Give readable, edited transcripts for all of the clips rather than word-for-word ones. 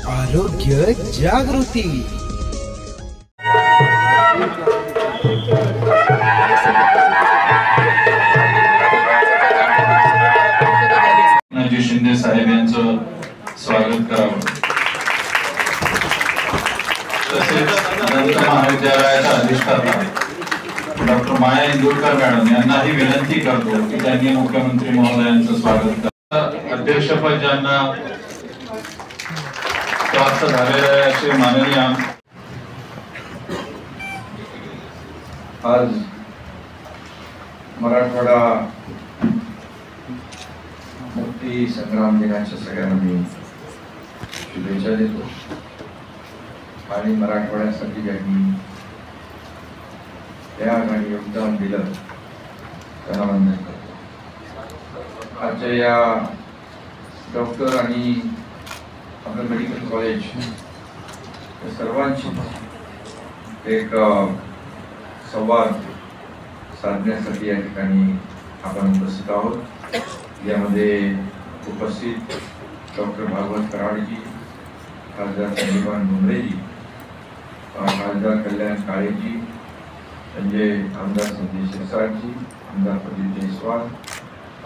आरोग्य जागृती। शिंदे साहेब यांचं स्वागत करावं। तसेच दंत महाविद्यालयाच्या अधिष्ठाता डॉक्टर माया इंदुरकर मॅडम यांनाही विनंती करतो की त्यांनी मुख्यमंत्री महोदयांचं स्वागत करावं। अध्यक्षपद ज्यांना प्राप्त झालेले आहे असे माननीय आज मराठवाडा मुक्ती संग्राम दिनाच्या सगळ्यांना मी शुभेच्छा देतो आणि मराठवाड्यासाठी ज्यांनी त्या आणि योगदान दिलं त्यांना वंदन करतो। आजच्या या डॉक्टर आणि आपलं मेडिकल कॉलेज सर्वांची एक संवाद साधण्यासाठी या ठिकाणी आपण उपस्थित आहोत। यामध्ये उपस्थित डॉक्टर भागवत कराडजी, खासदार संदीपान भुमरेजी, खासदार कल्याण काळेजी, संजय आमदार संजय शिरसाटजी, आमदार प्रदीप जयस्वाल,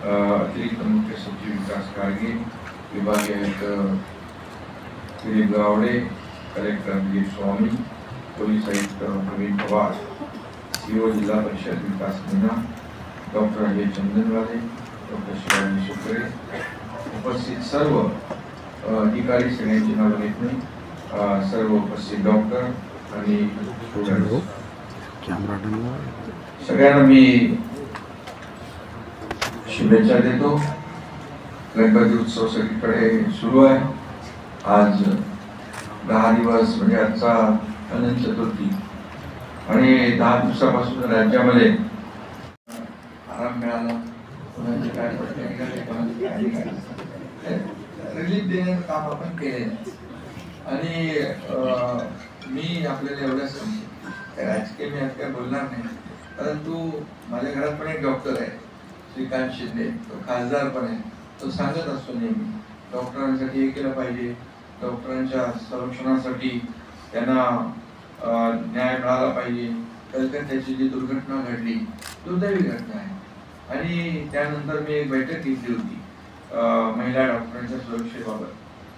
अतिरिक्त मुख्य सचिव विकास कारगे, विभागीय आयुक्त दिलीप गावडे, कलेक्टर दिलीप स्वामी, पोलीस आयुक्त प्रवीण पवार, सीओ जिल्हा परिषद विकास मीना, डॉक्टर अजय चंदनवाले, डॉक्टर शिवाजी शुक्रे, उपस्थित सर्व अधिकारी सगळ्यांची नावं घेत नाही, सर्व उपस्थित डॉक्टर आणि स्टुडंट सगळ्यांना मी शुभेच्छा देतो। गणपती उत्सव सगळीकडे सुरू आहे। आज 10 दिवस म्हणजे आजचा अनंत चतुर्थी आणि 10 दिवसापासून राज्यामध्ये आराम मिळाला। कोणाचे काय रिलीफ देण्याचं काम आपण केले आणि मी आपल्याला एवढंच सांगतो, राजकीय मी आज काय बोलणार नाही, परंतु माझ्या घरात पण एक डॉक्टर आहे श्रीकांत शिंदे, तो खासदार पण आहे। तो सांगत असतो नेहमी डॉक्टरांसाठी हे केलं पाहिजे, डॉक्टरांच्या संरक्षणासाठी त्यांना न्याय मिळाला पाहिजे। कलकत्त्याची जी दुर्घटना घडली दुर्दैवी घटना आहे आणि त्यानंतर मी एक बैठक घेतली होती महिला डॉक्टरांच्या सुरक्षेबाबत।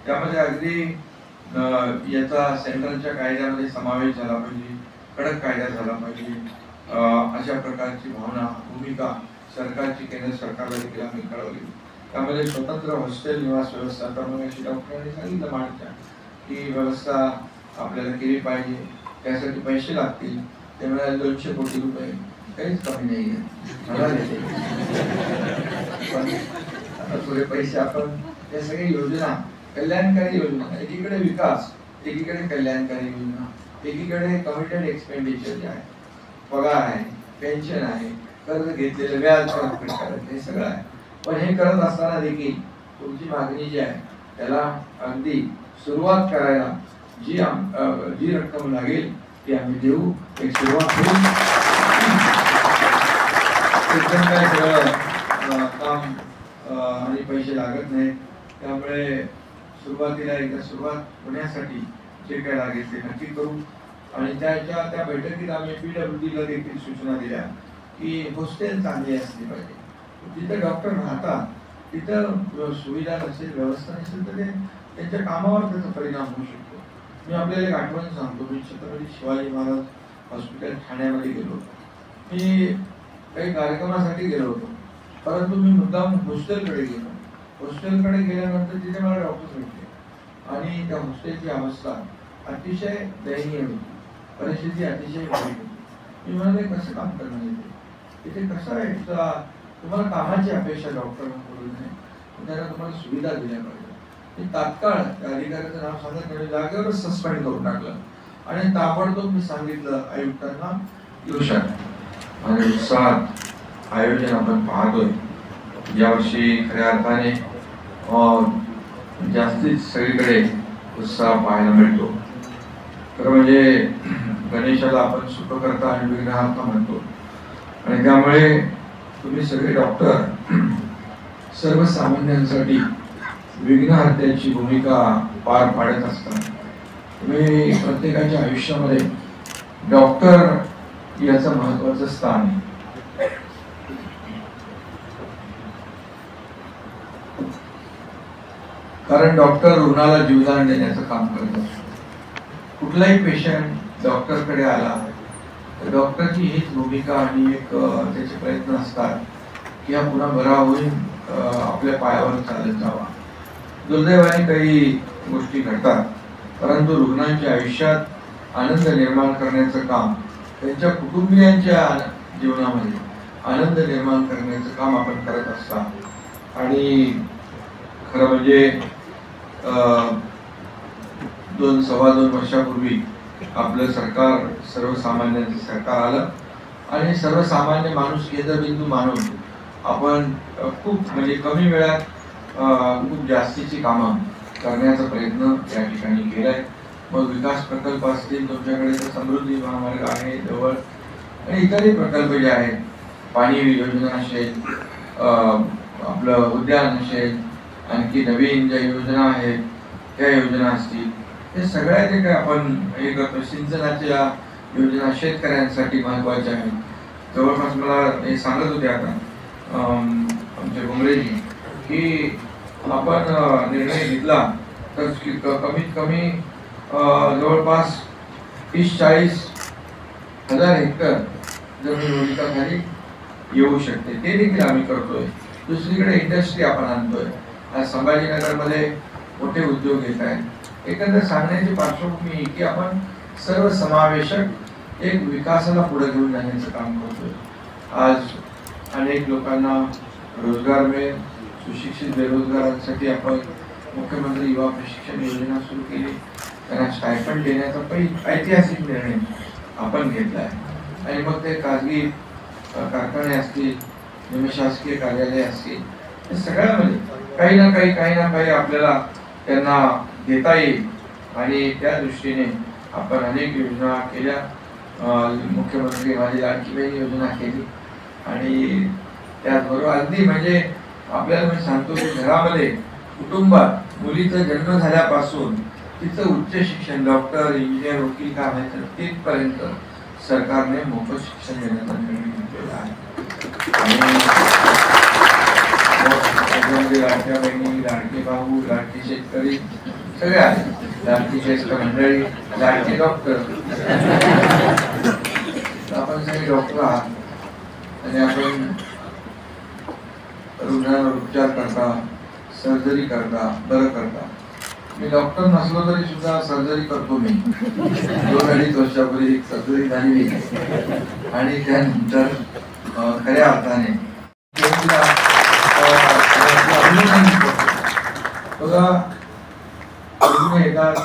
त्यामध्ये अगदी याचा सेंट्रलच्या कायद्यामध्ये समावेश झाला पाहिजे, कडक कायदा झाला पाहिजे, अशा प्रकारची भावना भूमिका सरकारची केंद्र सरकारला देखील आम्ही कळवली। त्यामध्ये स्वतंत्र हॉस्टेल निवास व्यवस्था करण्याची डॉक्टरांनी सांगितलं मांडच्या की व्यवस्था आपल्याला केली पाहिजे, त्यासाठी पैसे लागतील, ते मिळाले 200 कोटी रुपये, काहीच कमी नाही आहे। पण आता थोडे पैसे आपण या सगळ्या योजना, कल्याणकारी योजना, एकीकडे विकास, एकीकडे कल्याणकारी योजना, एकीकडे कमिटेड एक्सपेंडिचर जे आहे, पगार आहे, पेन्शन आहे, कर्ज घेतलेलं व्याज परतफेड करायचं, हे सगळं आहे। पण हे करत असताना देखील तुमची मागणी जी आहे त्याला अगदी सुरुवात करायला जी रक्कम लागेल ती आम्ही देऊ, एक सुरुवात होईल। एकदम काय सगळं काम आणि पैसे लागत नाहीत, त्यामुळे सुरुवातीला एकदा सुरुवात होण्यासाठी जे काय लागेल ते नक्की करू। आणि त्या बैठकीत आम्ही PWDला देखील सूचना दिल्या की हॉस्टेल चांगली असली पाहिजे, जिथे डॉक्टर राहतात तिथं सुविधा नसेल, व्यवस्था नसेल तर त्यांच्या कामावर त्याचा परिणाम होऊ शकतो। मी आपल्याला एक आठवण सांगतो, मी छत्रपती शिवाजी महाराज हॉस्पिटल ठाण्यामध्ये गेलो होतो। मी काही कार्यक्रमासाठी गेलो होतो, परंतु मी मुद्दाम हॉस्टेलकडे गेलो। हॉस्टेलकडे गेल्यानंतर तिथे मला डॉक्टर भेटले आणि त्या हॉस्टेलची अवस्था अतिशय दयनीय होती, परिस्थिती अतिशय वाईट होती। मी म्हणाले कसं काम करणार इथे कसं आहे, तुम्हाला कामाची अपेक्षा डॉक्टरांकडून नाही, त्यांना तुम्हाला सुविधा दिल्या पाहिजे। मी तात्काळ त्या अधिकाऱ्याचं नाव सांगत नाही, जागेवरच सस्पेंड करून टाकलं आणि ताबडतोब मी सांगितलं आयुक्तांना येऊ शकत आणि उत्साहात आयोजन आपण पाहतोय। यावर्षी खऱ्या अर्थाने जास्तीत सगळीकडे उत्साह पाहायला मिळतो। तर म्हणजे गणेशाला आपण सुखकर्ता आणि विघ्नहर्ता म्हणतो आणि त्यामुळे तुम्ही सगळे डॉक्टर सर्वसामान्यांसाठी विघ्नहर्त्याची भूमिका पार पाडत असतात. तुम्ही प्रत्येकाच्या आयुष्यामध्ये डॉक्टर याचं महत्वाचं स्थान आहे. कारण डॉक्टर रुग्णाला जीवदान देण्याचं काम करत असतो. कुठलाही पेशंट डॉक्टरकडे आला तर डॉक्टरची हीच भूमिका आणि एक त्याचे प्रयत्न असतात की हा पुन्हा बरा होऊन आपल्या पायावर चालत जावा. दुर्दैवाने काही गोष्टी घडतात, परंतु रुग्णांच्या आयुष्यात आनंद निर्माण करण्याचं काम, त्यांच्या कुटुंबियांच्या जीवनामध्ये आनंद निर्माण करण्याचं काम आपण करत असतात. आणि खरं म्हणजे 2-2.25 वर्षापूर्वी आपलं सरकार सर्वसामान्यांचं सरकार आलं आणि सर्वसामान्य माणूस केंद्रबिंदू मानून आपण खूप म्हणजे कमी वेळात खूप जास्तीची कामं करण्याचा प्रयत्न या ठिकाणी केलाय. मग विकास प्रकल्प असतील, तुमच्याकडे तर समृद्धी महामार्ग आहे जवळ आणि इतरही प्रकल्प जे आहेत, पाणी योजना असेल, आपलं उद्यान असेल, आणखी नवीन ज्या योजना आहेत त्या योजना असतील, हे सगळ्या जे काय आपण हे करतो, सिंचनाच्या योजना शेतकऱ्यांसाठी महत्वाच्या आहेत. जवळपास मला हे सांगत होते आता आमचे भुमरेजी की आपण निर्णय घेतला तर कमीत कमी जवळपास 30-40 हजार हेक्टर जमीन ओलिताखाली येऊ शकते. ते देखील आम्ही करतोय. दुसरीकडे इंडस्ट्री आपण आणतोय. आज संभाजीनगरमध्ये मोठे उद्योग येत आहेत. एकंदर सांगण्याची पार्श्वभूमी की आपण सर्वसमावेशक एक विकासाला पुढे घेऊन जाण्याचं काम करतोय. आज अनेक लोकांना रोजगार मिळेल. सुशिक्षित बेरोजगारांसाठी आपण मुख्यमंत्री युवा प्रशिक्षण योजना सुरू केली. त्यांना स्टायफंड देण्याचा ऐतिहासिक निर्णय आपण घेतला आहे. आणि मग ते खाजगी कारखाने असतील, निमशासकीय कार्यालय असतील, या सगळ्यामध्ये काही ना काही आपल्याला त्यांना देता येईल. आणि त्या दृष्टीने आपण अनेक योजना केल्या. मुख्यमंत्री माझी लाडकी बहीण योजना केली आणि त्याचबरोबर अगदी म्हणजे आपल्याला मी सांगतो की घरामध्ये कुटुंबात मुलीचा जन्म झाल्यापासून तिचं उच्च शिक्षण, डॉक्टर, इंजिनियर, वकील काय व्हायचं तिथपर्यंत सरकारने मोफत शिक्षण देण्याचा निर्णय घेतलेला आहे. आणि लाडक्या बहिणी, लाडके भाऊ, लाडके शेतकरी सगळे आहेत, लाडकी ज्येष्ठ मंडळी, लाडके डॉक्टर, आपण सगळे डॉक्टर आहात आणि आपण रुग्णांवर उपचार करता, सर्जरी करता, बरं करता. मी डॉक्टर नसलो तरी सुद्धा सर्जरी करतो. मी 2-2.5 वर्षापूर्वी सर्जरी झाली आणि त्यानंतर खऱ्या अर्थाने बघा रुग्ण येतात,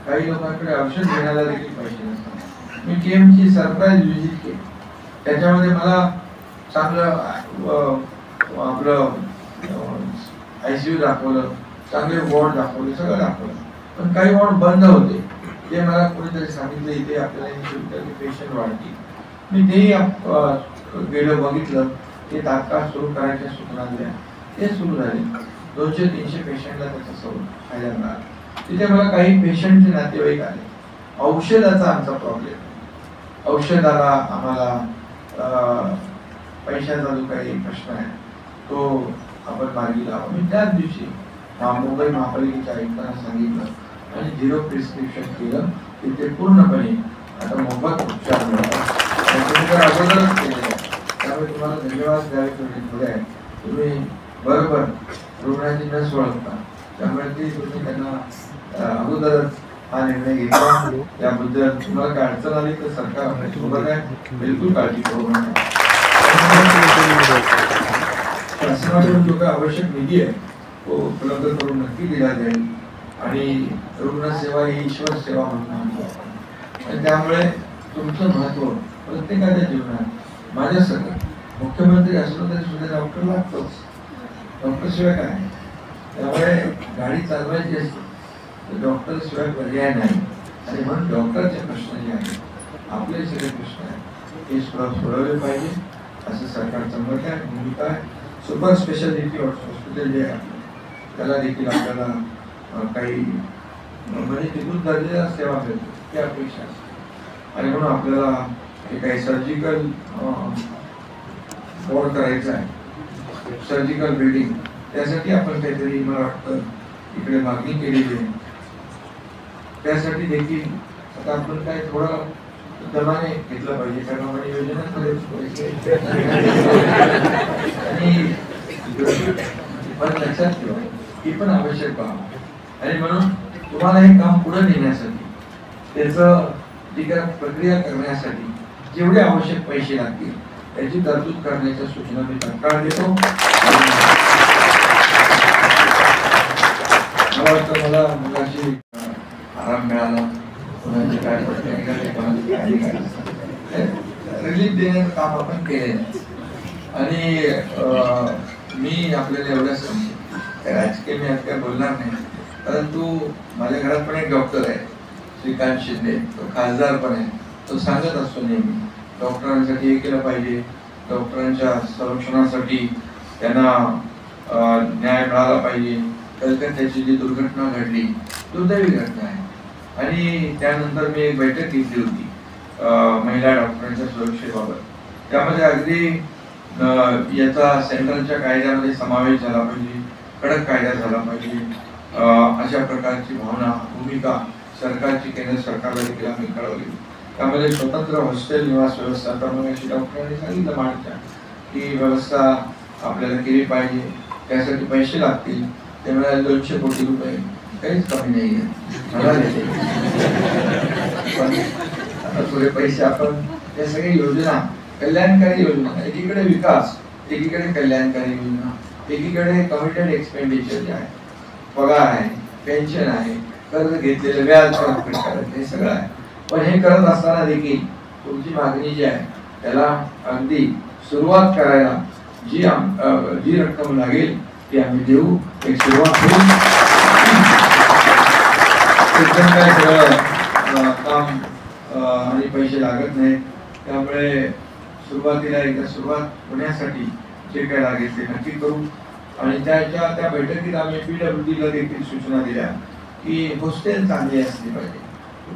काही लोकांकडे औषध घेण्याला देखील पैसे नसतात. मी केमची सरप्राईज व्हिजिट केली. त्याच्यामध्ये मला चांगलं आपलं ICU दाखवलं, चांगले वॉर्ड दाखवले, सगळं दाखवलं. पण काही वॉर्ड बंद होते. ते मला कोणीतरी सांगितलं इथे आपल्याला पेशंट वाढतील. मी तेही गेलं, बघितलं. ते तात्काळ सुरू करायच्या सूचना दिल्या. ते सुरू झाले. 200-300 पेशंटला त्याचा फायदा मिळाला. तिथे मला काही पेशंटचे नातेवाईक आले. औषधाचा आमचा प्रॉब्लेम, औषधाला आम्हाला पैशाचा जो काही प्रश्न आहे तो आपण मार्गी लावा. मी त्याच दिवशी मुंबई महापालिकेच्या आयुक्तांना सांगितलं आणि 0 प्रिस्क्रिप्शन केलं. तिथे पूर्णपणे आता मोफत उपचार मिळतात. अगोदरच केले. त्यामुळे तुम्हाला धन्यवाद द्यावे थोडे. तुम्ही बरोबर रुग्णाची नस ओळखता, त्यामुळे ते तुम्ही त्यांना अगोदरच हा निर्णय घेतला. त्याबद्दल तुम्हाला काय अडचण आली तर सरकार सोबत आहे, बिलकुल काळजी करू नका. शासनाकडून जो काही आवश्यक निधी आहे तो उपलब्ध करून नक्की दिला जाईल. आणि रुग्णसेवा ही ईश्वर सेवा म्हणून आणतो आपण. आणि त्यामुळे तुमचं महत्व प्रत्येकाच्या जीवनात माझ्यासकट मुख्यमंत्री असलो तरी सुद्धा डॉक्टर लागतोच. डॉक्टर शिवाय काय? त्यामुळे गाडी चालवायची असते तर डॉक्टर शिवाय पर्याय नाही. आणि म्हणून डॉक्टरचे प्रश्न जे आहेत, आपले सगळे प्रश्न आहेत, हे सोडवले पाहिजे असं सरकारचं मत आहे, भूमिका आहे. सुपर स्पेशालिटी हॉस्पिटल जे आहे त्याला देखील आपल्याला काही म्हणजे तिथून दर्जेदार सेवा मिळते ही अपेक्षा असते. आणि म्हणून आपल्याला हे काही सर्जिकल बोर्ड करायचं आहे, सर्जिकल बिल्डिंग, त्यासाठी आपण काहीतरी मला वाटतं इकडे मागणी केलेली आहे. त्यासाठी देखील आता आपण काय थोडं दमाने घेतलं पाहिजे, त्याप्रमाणे योजनांमध्ये आणि पण लक्षात ठेवा ही पण आवश्यक बाब. आणि म्हणून तुम्हाला हे काम पुढे नेण्यासाठी त्याचं प्रक्रिया करण्यासाठी जेवढे आवश्यक पैसे लागतील त्याची तरतूद करण्याच्या सूचना मी तत्काळ देतो. मला वाटतं मला मुलाची आराम मिळाला, रिलीफ देण्याचं काम आपण केलेलं. आणि मी आपल्याला एवढं सांगतो, राजकीय मी आज काय बोलणार नाही, परंतु माझ्या घरात पण एक डॉक्टर आहे श्रीकांत शिंदे, तो खासदार पण आहे. तो सांगत असतो नेहमी डॉक्टरांसाठी हे केलं पाहिजे, डॉक्टरांच्या संरक्षणासाठी त्यांना न्याय मिळाला पाहिजे. कलकत्त्याची जी दुर्घटना घडली दुर्दैवी घटना आहे, आणि त्यानंतर मी एक बैठक घेतली होती महिला डॉक्टरांच्या सुरक्षेबाबत. त्यामध्ये अगदी याचा सेंट्रलच्या कायद्यामध्ये समावेश झाला पाहिजे, कडक कायदा झाला पाहिजे, अशा प्रकारची भावना भूमिका सरकारची केंद्र सरकारला देखील आम्ही कळवली. त्यामध्ये स्वतंत्र हॉस्टेल निवास व्यवस्था परवानगी डॉक्टरांनी सांगितलं मांडच्या ही व्यवस्था आपल्याला केली पाहिजे, त्यासाठी पैसे लागतील. त्यामुळे 200 कोटी रुपये काहीच कमी नाही आहे. पण आता थोडे पैसे आपण या सगळ्या योजना, कल्याणकारी योजना, एकीकडे विकास, एकीकडे कल्याणकारी योजना, एकीकडे कमिटेड एक्सपेंडिचर जे आहे, पगार आहे, पेन्शन आहे, कर्ज घेतलेलं व्याज परतफेड करायचं, हे सगळं आहे. पण हे करत असताना देखील तुमची मागणी जी आहे त्याला अगदी सुरुवात करायला जी रक्कम लागेल ती आम्ही देऊ. एक सुरुवात होईल, काय सगळं काम आणि पैसे लागत नाहीत. त्यामुळे सुरुवातीला एकदा सुरुवात होण्यासाठी जे काय लागेल ते नक्की करू. आणि त्या बैठकीत आम्ही PWDला देखील सूचना दिल्या की हॉस्टेल चांगली असली पाहिजे,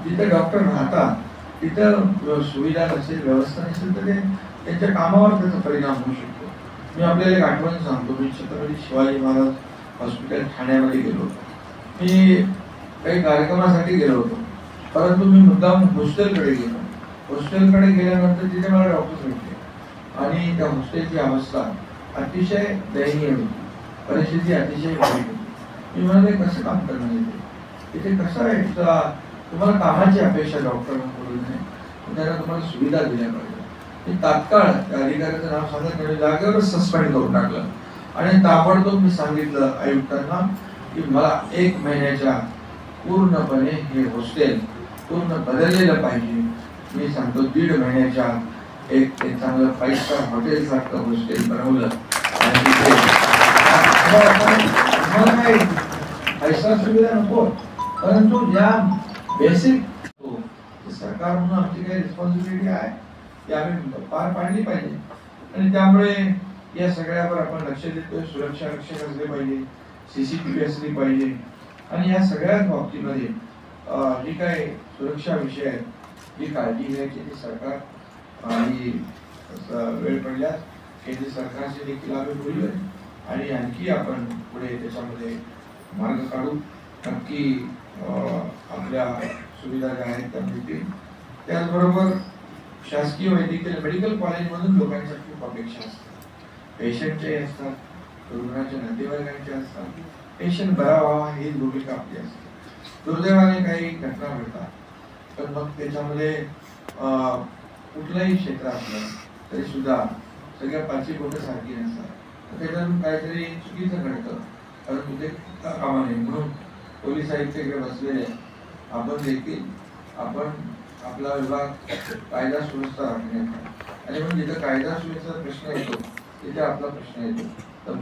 जिथे डॉक्टर राहतात तिथं सुविधा नसेल, व्यवस्था नसेल तर त्यांच्या कामावर त्याचा परिणाम होऊ शकतो. मी आपल्याला एक आठवण सांगतो, मी छत्रपती शिवाजी महाराज हॉस्पिटल ठाण्यामध्ये गेलो होतो. मी काही कार्यक्रमासाठी गेलो होतो, परंतु मी मुद्दाम हॉस्टेलकडे गेलो. हॉस्टेलकडे गेल्यानंतर तिथे मला डॉक्टर भेटले आणि त्या हॉस्टेलची अवस्था अतिशय दयनीय होती, परिस्थिती अतिशय वाईट होती. मी म्हणाले कसं काम करणार तिथे, कसं आहे तुम्हाला कामाची अपेक्षा डॉक्टरांकडून नाही, त्यांना तुम्हाला सुविधा दिल्या पाहिजे. मी तात्काळ त्या अधिकाऱ्याचं नाव सांगत नाही, जागेवरच सस्पेंड करून टाकलं आणि ताबडतोब मी सांगितलं आयुक्तांना की मला 1 महिन्याच्या पूर्णपणे हे हॉस्टेल पूर्ण बदललेलं पाहिजे. मी सांगतो 1.5 महिन्याच्या एक चांगलं 5 स्टार हॉटेल सारखं हॉस्टेल बनवलं आणि तिथे काही पैसा सुविधा नको, परंतु ज्या बेसिक सरकार म्हणून आमची काही रिस्पॉन्सिबिलिटी आहे ती आम्ही पार पाडली पाहिजे. आणि त्यामुळे या सगळ्यावर आपण लक्ष देतोय. सुरक्षा रक्षक असले पाहिजे, CCTV असली पाहिजे, आणि या सगळ्याच बाबतीमध्ये जी काही सुरक्षा विषय आहेत जी काळजी घ्यायची ती सरकार आणि वेळ पडल्यास केंद्र सरकारशी देखील आम्ही बोलूया आणि आणखी आपण पुढे त्याच्यामध्ये मार्ग काढू. नक्की आपल्या सुविधा ज्या आहेत त्या मिळतील. त्याचबरोबर शासकीय वैद्यकीय मेडिकल कॉलेजमधून लोकांच्या खूप अपेक्षा असतात, पेशंटचे असतात, रुग्णाच्या नातेवाईकांचे असतात. पेशंट बरा व्हावा ही भूमिका आपली असते. दुर्दैवाने काही घटना घडतात, पण मग त्याच्यामध्ये कुठलंही क्षेत्र असलं तरी सुद्धा सगळ्या पाचवी बोटं सारखी नसतात. त्याच्यातून काहीतरी चुकीचं घडतं, परंतु ते कामा नये म्हणून पोलीस आयुक्त इकडे बसलेले आपण देखील आपला विभाग कायदा सुव्यवस्था राखण्याचा, आणि म्हणून जिथं कायदा सुव्यवस्थेचा प्रश्न येतो तिथे आपला प्रश्न येतो. तर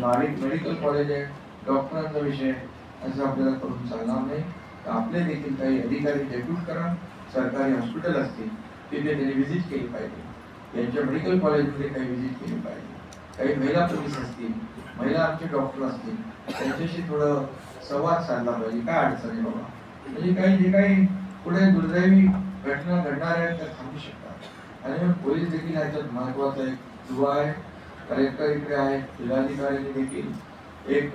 मेडिकल कॉलेज आहे, डॉक्टरांचा विषय असं आपल्याला करून चालणार नाही. तर आपले देखील काही अधिकारी डेप्यूट करा, सरकारी हॉस्पिटल असतील तिथे त्यांनी व्हिजिट केली पाहिजे, यांच्या मेडिकल कॉलेजमध्ये काही व्हिजिट केली पाहिजे. काही महिला पोलीस असतील, महिला आमचे डॉक्टर असतील, त्यांच्याशी थोडं संवाद साधला पाहिजे. काय अडचण आहे बाबा, म्हणजे काही जे काही पुढे दुर्दैवी घटना घडणार आहेत त्या थांबू शकतात. आणि मग पोलीस देखील ह्याच्यात महत्वाचा एक दुवा आहे. कलेक्टर इकडे आहे, जिल्हाधिकाऱ्यांनी देखील एक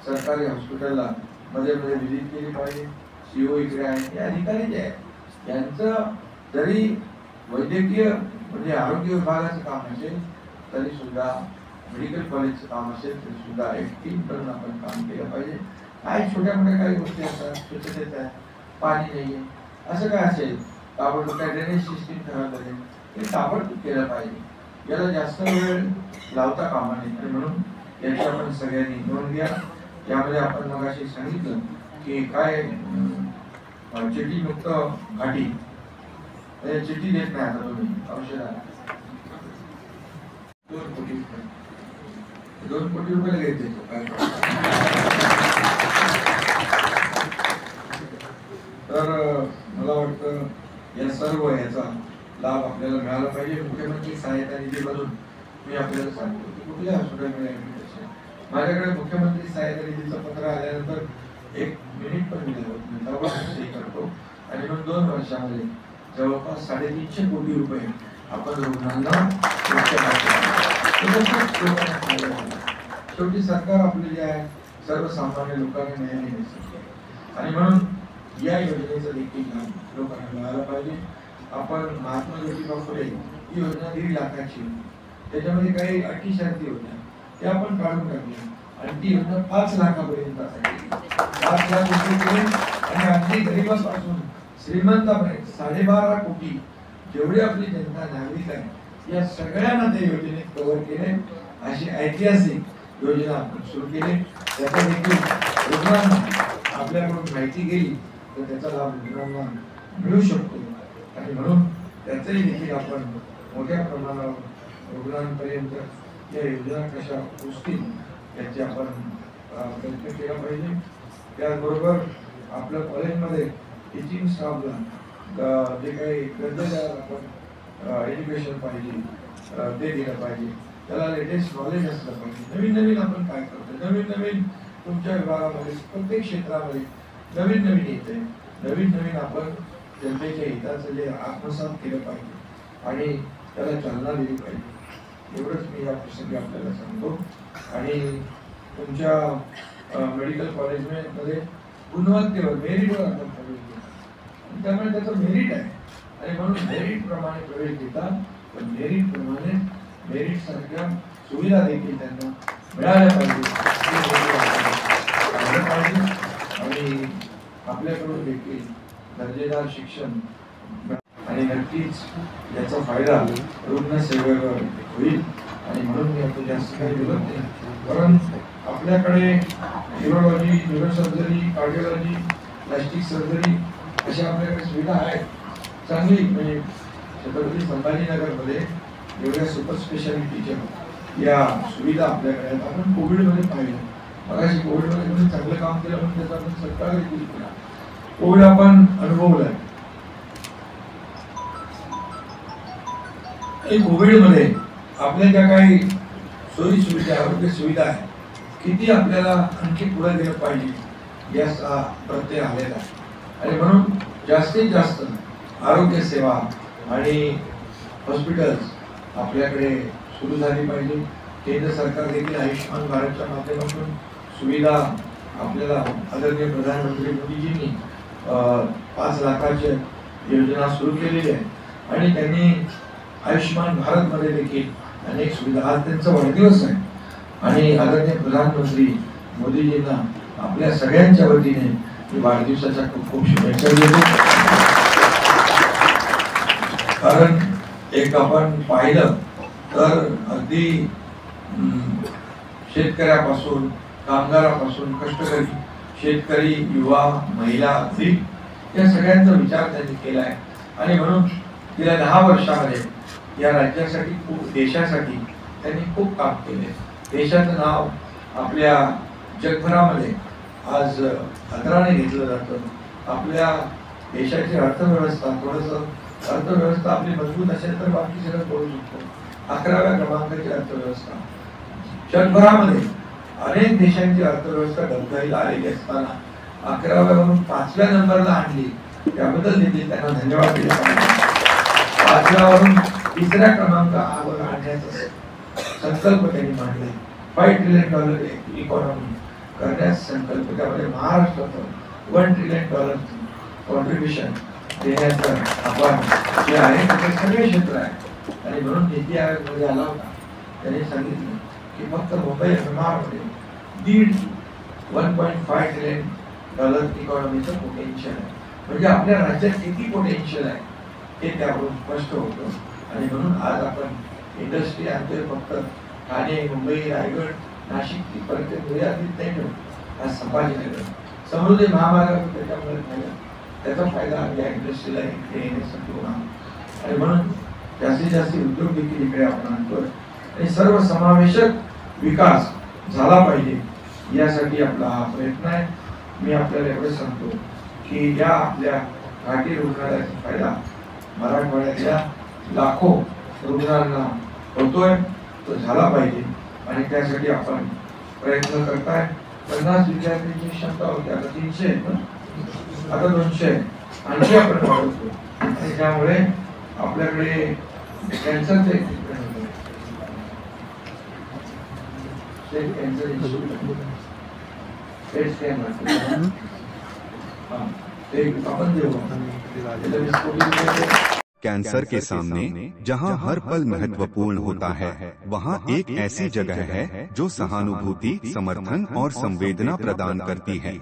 सरकारी हॉस्पिटलला मध्ये मध्ये व्हिजिट केली पाहिजे. सीओ इकडे आहे, हे अधिकारी जे आहेत यांचं जरी वैद्यकीय म्हणजे आरोग्य विभागाचं काम असेल तरी सुद्धा, मेडिकल कॉलेजचं काम असेल तरी सुद्धा एक टीम करून आपण काम केलं पाहिजे. काही छोट्या मोठ्या काही गोष्टी असतात, स्वच्छतेच्या पाणी नाहीये असं काय असेल, ताबडतोब काय ड्रेनेज सिस्टीम खराब झाली, ते ताबडतोब केलं पाहिजे. याला जास्त वेळ लावता कामा नये. आणि म्हणून याची आपण सगळ्यांनी नोंद घ्या. यामध्ये आपण मगाशी सांगितलं की काय चिठी मुक्त घाटी, चिठी देत नाही आता तुम्ही औषधाला 2 कोटी रुपये घेत देतो काय. तर मला वाटतं या सर्व याचा लाभ आपल्याला मिळाला पाहिजे. मुख्यमंत्री सहायता निधीमधून मी आपल्याला सांगतो की कुठल्या हॉस्पिटलमध्ये माझ्याकडे मुख्यमंत्री सहायता निधीचं पत्र आल्यानंतर 1 मिनिट पण मी सही करतो. आणि मग 2 वर्षामध्ये जवळपास 350 कोटी रुपये आपण रुग्णांना शेवटी सरकार आपले जे आहे सर्वसामान्य लोकांना न्याय देऊ शकते. आणि म्हणून या योजनेचा देखील लाभ लोकांना मिळाला पाहिजे. आपण महात्मा ज्योतिबा फुले ही योजना 1.5 लाखाची, त्याच्यामध्ये काही अटी शर्ती होत्या त्या आपण काढून टाकल्या आणि ती योजना 5 लाखापर्यंत असायची. 5 लाख रुपये केले आणि अगदी गरीबापासून श्रीमंतापर्यंत 12.5 कोटी जेवढी आपली जनता नागरिक आहे या सगळ्यांना त्या योजनेत कव्हर केले. अशी ऐतिहासिक योजना आपण सुरू केली. त्याचा देखील रुग्णांना आपल्याकडून माहिती गेली तर त्याचा लाभ रुग्णांना मिळू शकतो. आणि म्हणून त्याचंही देखील आपण मोठ्या प्रमाणावर रुग्णांपर्यंत या योजना कशा पोचतील याची आपण प्रयत्न केला पाहिजे. त्याचबरोबर आपल्या कॉलेजमध्ये टीचिंग स्टाफला जे काही दर्जेदार आपण एज्युकेशन पाहिजे ते दिलं पाहिजे. त्याला लेटेस्ट नॉलेज असलं पाहिजे. नवीन नवीन आपण काय करतो, नवीन नवीन तुमच्या विभागामध्ये प्रत्येक क्षेत्रामध्ये नवीन नवीन येते. नवीन नवीन आपण जनतेच्या हिताचं जे आत्मसात केलं पाहिजे आणि त्याला चालना दिली पाहिजे. एवढंच मी या प्रसंगी आपल्याला सांगतो. आणि तुमच्या मेडिकल कॉलेजमध्ये गुणवत्तेवर मेरिटवर आपण प्रवेश घेतो. त्यामुळे त्याचं मेरिट आहे आणि म्हणून मेरिट प्रमाणे प्रवेश घेतात. पण मेरिट प्रमाणे मेरिट सारख्या सुविधा देखील त्यांना मिळाल्या पाहिजे. आणि आपल्याकडून देखील दर्जेदार शिक्षण आणि नक्कीच याचा फायदा रुग्णसेवेवर होईल. आणि म्हणून मी आता जास्त काही बोलत नाही, कारण आपल्याकडे neurology, neurosurgery, cardiology, plastic surgery अशा आपल्याकडे सुविधा आहेत चांगली. म्हणजे छत्रपती संभाजीनगरमध्ये एवढ्या सुपर स्पेशालिटीच्या या सुविधा आपल्याकडे आहेत. आपण कोविडमध्ये पाहिलं, मगाशी कोविडमध्ये कोणी चांगलं काम केलं म्हणून त्याचा आपण सत्कार देखील केला. कोविड आपण अनुभवलाय. कोविडमध्ये आपल्या ज्या काही सोयी सुविधा, आरोग्य सुविधा आहे, किती आपल्याला आणखी पुढे गेलं पाहिजे याचा प्रत्यय आलेला आहे. आणि म्हणून जास्तीत जास्त आरोग्य सेवा आणि हॉस्पिटल्स आपल्याकडे सुरू झाली पाहिजे. केंद्र सरकार देखील आयुष्यमान भारतच्या माध्यमातून सुविधा आपल्याला आदरणीय प्रधानमंत्री मोदीजींनी 5 लाखाची योजना सुरू केलेली आहे. आणि त्यांनी आयुष्यमान भारतमध्ये देखील अनेक सुविधा, आज त्यांचा वाढदिवस आहे आणि आदरणीय प्रधानमंत्री मोदीजींना आपल्या सगळ्यांच्या वतीने मी वाढदिवसाच्या खूप खूप शुभेच्छा देतो. कारण एक आपण पाहिलं तर अगदी शेतकऱ्यापासून, कामगारापासून, कष्टकरी शेतकरी, युवा, महिला, या सगळ्यांचा विचार त्यांनी केला आहे. आणि म्हणून गेल्या 10 वर्षामध्ये या राज्यासाठी, खूप देशासाठी त्यांनी खूप काम केले. देशाचं नाव आपल्या जगभरामध्ये आज आदराने घेतलं जातं. आपल्या देशाची अर्थव्यवस्था, अर्थव्यवस्था आपली मजबूत असेल तर बाकी सगळं करू शकतो. 11व्या क्रमांकाची अर्थव्यवस्था जगभरामध्ये अनेक देशांची अर्थव्यवस्था डबघाईला आलेली असताना 11व्यावरून 5व्या नंबरला आणली, त्याबद्दल देखील त्यांना धन्यवाद दिले पाहिजे. 5व्यावरून 3ऱ्या क्रमांकावर आणण्याचा संकल्प त्यांनी मांडला. $5 ट्रिलियन इकॉनॉमी करण्यास संकल्प, त्यामध्ये महाराष्ट्राचं $1 ट्रिलियन कॉन्ट्रीब्युशन देण्याचं आपण जे आहे ते सगळे क्षेत्र आहे. आणि म्हणून नीती आयोगमध्ये आला होता, त्यांनी सांगितलं की फक्त मुंबई MMR मध्ये 1.5 ट्रिलियन इकॉनॉमीचं पोटेन्शियल आहे. म्हणजे आपल्या राज्यात किती पोटेन्शियल आहे हे त्यावरून स्पष्ट होतं. आणि म्हणून आज आपण इंडस्ट्री आणतोय, फक्त ठाणे, मुंबई, रायगड, नाशिक पर्यंत मर्यादित नाही ठेवतो. आज संभाजीनगर समृद्धी महामार्ग त्याच्यामुळे झाला, त्याचा फायदा या इंडस्ट्रीला इकडे येण्यासाठी होणार. आणि म्हणून जास्तीत जास्त उद्योग देखील इकडे आपण आणतोय आणि सर्व समावेशक विकास झाला पाहिजे यासाठी आपला हा प्रयत्न आहे. मी आपल्याला एवढं सांगतो की या आपल्या घाटी रुग्णालयाचा फायदा मराठवाड्यातल्या लाखो रुग्णांना होतोय, तो झाला पाहिजे. आणि त्यासाठी आपण प्रयत्न करताय. 50 विद्यार्थ्यांची क्षमता होती, आता 300 आहेत, आता 200 आहे, आणखी आपण वाढवतो. आणि त्यामुळे आपल्याकडे कॅन्सरचं एक कॅन्सर आपण देऊ. कैंसर के सामने जहां हर पल महत्वपूर्ण होता है, वहां एक ऐसी जगह है जो सहानुभूति, समर्थन और संवेदना प्रदान करती है.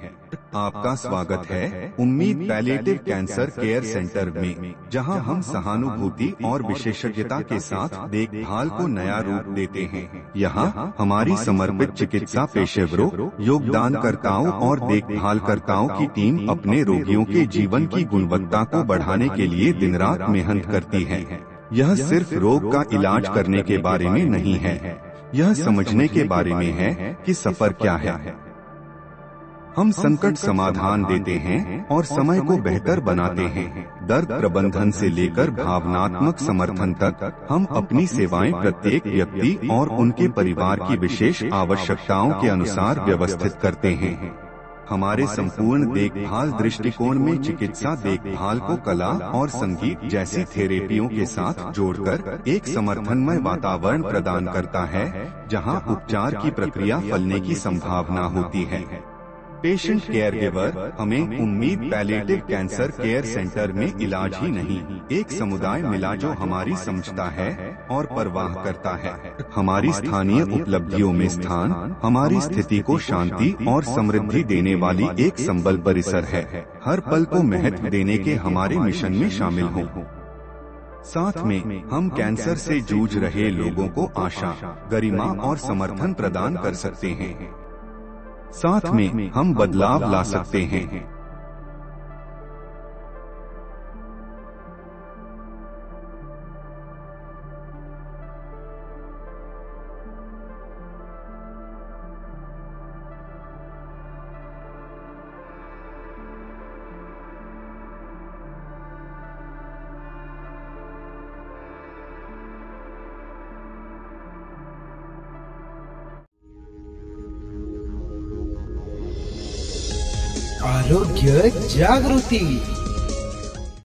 आपका स्वागत है उम्मीद पैलिएटिव कैंसर केयर सेंटर में, जहां हम सहानुभूति और विशेषज्ञता के साथ देखभाल को नया रूप देते हैं. यहां हमारी समर्पित चिकित्सा पेशेवरों, योगदानकर्ताओं और देखभालकर्ताओं की टीम अपने रोगियों के जीवन की गुणवत्ता को बढ़ाने के लिए दिन रात मेहनत करती है. यह सिर्फ रोग का इलाज करने के बारे में नहीं है, यह समझने के बारे में है कि सफर क्या है. हम संकट समाधान देते हैं और समय को बेहतर बनाते हैं. दर्द प्रबंधन से लेकर भावनात्मक समर्थन तक हम अपनी सेवाएं प्रत्येक व्यक्ति और उनके परिवार की विशेष आवश्यकताओं के अनुसार व्यवस्थित करते हैं. हमारे संपूर्ण देखभाल दृष्टिकोण में चिकित्सा देखभाल को कला और संगीत जैसी थेरेपियों के साथ जोड़कर एक समर्थनमय वातावरण प्रदान करता है, जहां उपचार की प्रक्रिया फलने की संभावना होती है. पेशेंट केयर गिवर हमें उम्मीद पैलिएटिव कैंसर केयर सेंटर में इलाज ही नहीं, एक समुदाय मिला जो हमारी समझता है और परवाह करता है. हमारी स्थानीय उपलब्धियों में स्थान हमारी स्थिति को शांति और समृद्धि देने वाली एक संबल परिसर है. हर पल को महत्व देने के हमारे मिशन में शामिल हो. साथ में हम कैंसर से जूझ रहे लोगों को आशा, गरिमा और समर्थन प्रदान कर सकते हैं. साथ में हम बदलाव ला सकते हैं. आरोग्य जागृती.